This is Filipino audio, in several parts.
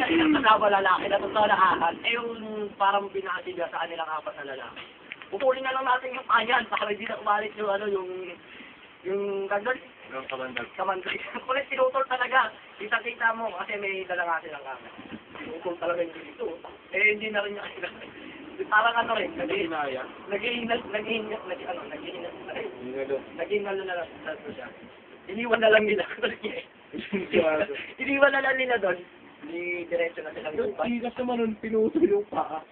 kanilang kasama lalaki na totoo na ahas, eh yung parang pinakasilya sa kanilang apat na lalaki. Pupulin na lang natin yung kanyan, para hindi na umalit yung ano, yung gandol. Yung kamandag. Kamandag. Kulit sinutol talaga. Kita-kita mo, kasi may dala nga silang kama. Sinutol talaga yung dito. Eh, hindi na rin niya. Parang ano rin, naghihinalo na lang sa siya. Iniwan na lang nila. Iniwan na lang nila doon. Hindi diretso na silang lupa. Tigas naman nun, pinutol yung paa.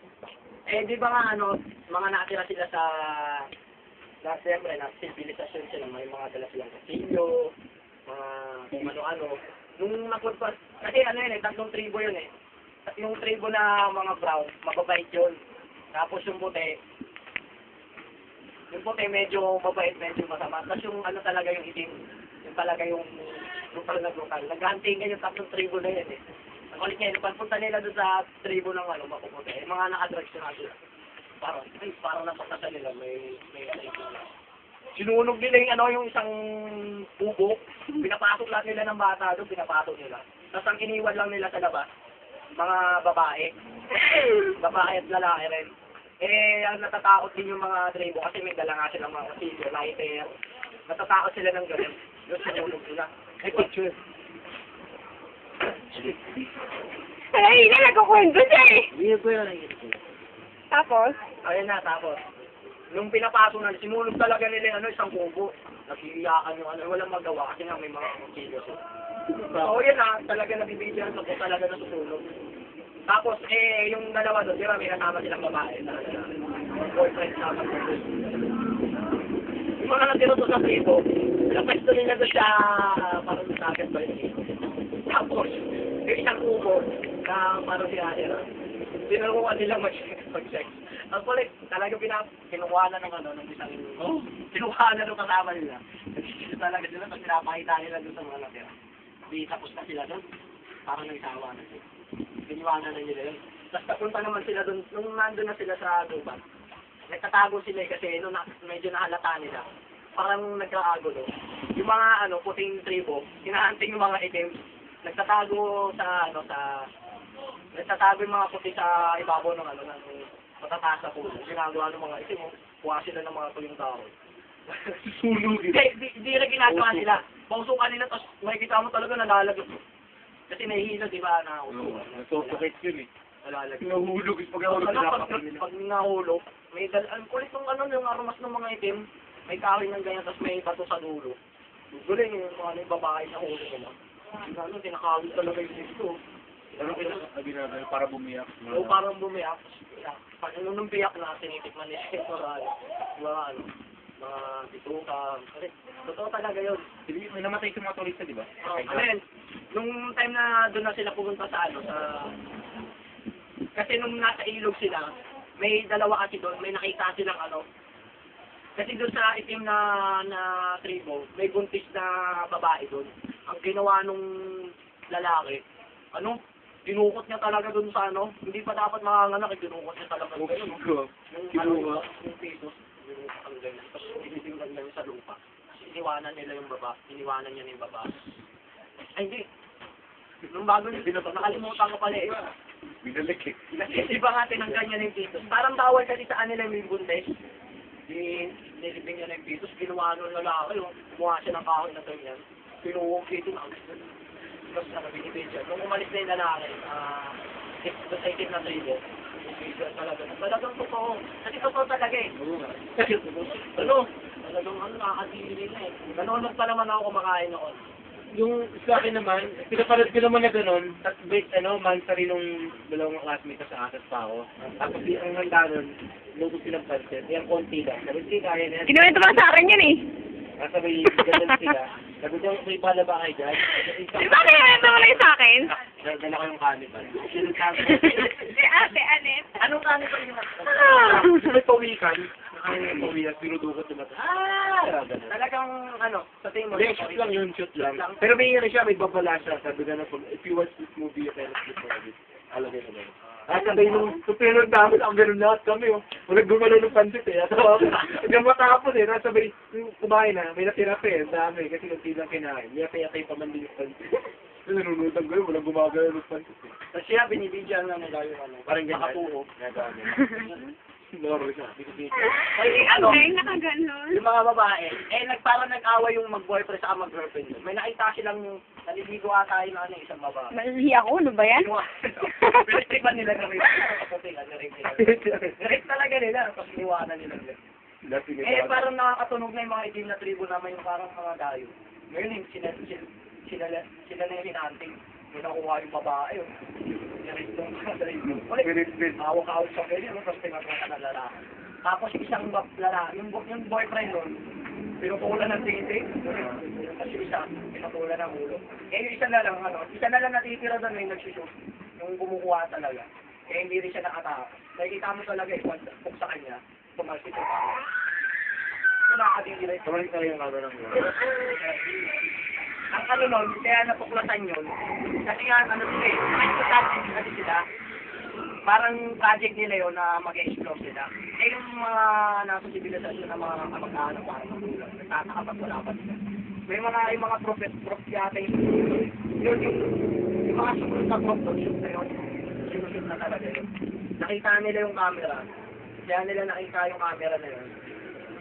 Eh, di ba nga ano, mga nakatira sila sa siyempre, na civilization sila, may mga dala silang kastilyo, mga kung ano-ano. Nung napunta, kasi ano yun eh, 3 tribo yun eh. Yung tribo na mga brown, mababait yun. Tapos yung puti medyo mabait, medyo masama. Tapos yung ano talaga yung itim, yung talaga yung lokal na lokal. Nag-hunting yung 3 tribo na yun eh. Ang kulit ngayon, pagpunta nila doon sa tribo ng ano, mapuputi, eh, mga nakadrugs na sila. Parang napakasa nila, may sinunog nila yung ano, yung isang bubo, pinapasok lang nila ng bata doon, pinapasok nila. Tapos ang iniwan lang nila sa labas, mga babae. Babae at lalaki rin. Eh, ang natatakot din yung mga tribo kasi may dala nga silang mga kasilyo, lighter. Natatakot sila ng ganun. Yung sinunog nila. May picture. Ay, hindi nagkukwento siya eh. Hindi ko yun nakikita. Tapos? Ayun na, tapos. Nung pinapasok na, sinunog talaga nila yung ano, isang kubo. Nakiiyakan yung ano, walang magawa kasi nga may mga kasilyo sila. So, yun na, talaga nabibigyan sa po talaga na susunog. Tapos, eh, yung dalawa doon, di ba, may kasama silang babae. Boyfriend sa yung mga natiro doon sa tribo, napesto nila doon siya, parang sa akin ba yun. Tapos, yung isang kubo, na parang si Adira, tinuruan nila mag-sex. Ang kulit, talaga kinukuha na ng ano, ng isang, kinukuha na ng kasama nila. Talaga sila, tapos pinapakita nila doon sa mga natira. Di tapos na sila doon, parang nagsawa na sila. Iniwanan na nila yun. Tapos napunta naman sila doon, nung nandun na sila sa gubat, nagtatago sila kasi nung medyo nahalata nila, parang nagkaago doon. Yung mga ano, puting tribo, hinahanting yung mga itim, nagtatago sa ano, nagtatago yung mga puti sa ibabaw ng ano, ng matataas na puso. Ginagawa ng mga itim, kuha sila ng mga tuling tao. Sunog. Hindi na ginagawa nila. Pausukan nila, tapos makikita mo talaga nalalagot. Kasi nahihilo, di ba, na Natutokit yun eh. nalalagay. Nahulog. Pag nahulog, Pag nahulog, may ang kulit ng ano, yung aromas ng mga itim, may kahoy ng ganyan, tapos may bato sa dulo. Guling yung mga yung babae na hulog nila. Ano, tinakawin talaga yung dito. Ano ginagawa para bumiyak? O parang bumiyak. Pag nung biyak na, tinitikman nila yung mga ano, mga bituka. Kasi, totoo talaga yun. May namatay sa mga turista, di ba? Ano yun, nung time na doon na sila pumunta sa ano, kasi nung nasa ilog sila, may dalawa kasi doon, may nakita silang ano, kasi doon sa itim na tribo, may buntis na babae doon. Ang ginawa nung lalaki, ano, dinukot niya talaga doon sa ano, hindi pa dapat makanganak, dinukot niya talaga doon. Yung pisos, dinukot ang ganyan, tapos initingnan niya sa lupa. Iniwanan nila yung baba, iniwanan niya yung baba. Ay, hindi. Nung bago niya, nakalimutan ko pala eh. Binalik eh. Kasi iba nga tinanggal niya ng pitos. Parang bawal kasi sa kanila yung buntis. Nilibing niya ng pitos, ginawa nung lalaki, kumuha siya ng kahoy na ganyan. Pinuwong dito na. Tapos nakabinibig siya. Nung umalis na yung lalaki, doon sa itim na tribo, talagang totoo. Kasi totoo talaga eh. Ano? Talagang nakakadili nila eh. Nanonood pa naman ako kumakain noon. Yung sa akin naman, pinapanood ko naman na gano'n, at monthly nung dalawang classmates sa akin pa ako. Tapos ang handa nun, luto silang pancit, yung konti lang. Sabi siya, kaya na yan. Kinuwento mo sa akin yun eh. Sabi, ganun sila. Sabi ko, may bala ba kayo dyan? Di ba kinuwento mo lang sa akin? Dala ko yung kanibal. Si Ate Anet. Anong kanin pa yun? May pawikan. Nakain yung pawikan, sinudukot yung mata. Ganun. Talagang ano, sa tingin mo. Hindi, shoot lang yun, shoot lang. Pero may ano siya, may babala siya. Sabi na if you watch this movie, you cannot sleep for it. Alagay na gano'n. At sabay nung pinag namin, ang gano'n lahat kami. Walang gumalo ng pansit eh. Hanggang matapos eh. Sabay, kumain na, may natira pa eh. Dami, kasi nagtilang kinain. Yatay-yatay pa man din yung pansit. Nanunutan ko yun, walang gumagalo ng pansit eh. Tapos siya, binibidyan na nila yung ano, Parang ganyan. nakatuho. Loro siya. Ay, ano, Ay, nakaganon. yung mga babae, parang nag-away yung mag-boyfriend sa mag-girlfriend yun. May nakita silang naliligo ata yung ano, isang babae. Mali ako, ano ba yan? Pinagtripan nila na rin. Kaputing, nirip nila. Nirip talaga nila, tapos iniwanan nila. Parang nakakatunog na yung mga itim na tribo naman yung parang mga dayo. Ngayon, sila na yung hinanting. May nakuha yung babae. Nirip nung mga tribo. Hawak-hawak sa kanya, tapos pinagkaka na lalaki. Tapos isang lalaki, yung boyfriend nun, pinutulan ng titi. Tapos yung isa, pinutulan ng ulo. Yung isa na lang natitira doon may nagsushoot. Yung kumukuha talaga. Hindi rin siya nakataka. Nakikita mo talaga yung pag sa kanya, pumalsik yung tao. Nakakadiri. Kamalik tayo yung kaba ng Ang ano nun, kaya natuklasan yun. Kasi nga, kasi sila, parang project nila yun na mag-explore sila. Yung mga nasa sibilisasyon na mga kamag-anak parang magulang, nagtataka pag wala pa sila. May mga prof yata yung mga sumunod na prof doon, shoot na yun. Sinushoot na talaga yun. Nakita nila yung camera. Kaya nila nakita yung camera na yun.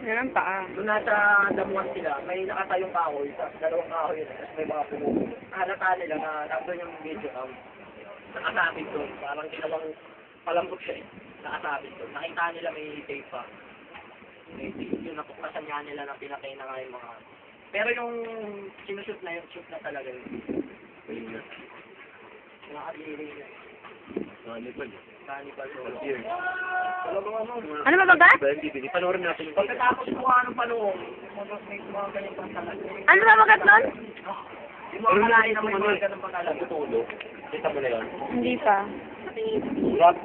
Ganun pa. Doon nasa damuhan sila, may nakatayong kahoy, tapos dalawang kahoy yun, tapos may mga pumupo. Halata nila na nandun yung video cam. Nakasabit doon, parang ginawang palambot siya eh. Nakasabit doon. Nakita nila may tape pa. May tape yung natuklasan niya nila na pinakay na nga yung mga... Pero yung sinushoot na yun, shoot na talaga yun. Nakadiri niya. Cannibal. Cannibal. Here. Ano ba ba? Hindi, panoorin natin yung Pagkatapos mukha ng panahon, may mga ganyan talaga. Ano ba magat nun? Yung mga kalain na may mga ganun pagkalaga. Tutulog. Kita mo na yun. Hindi pa. Rock,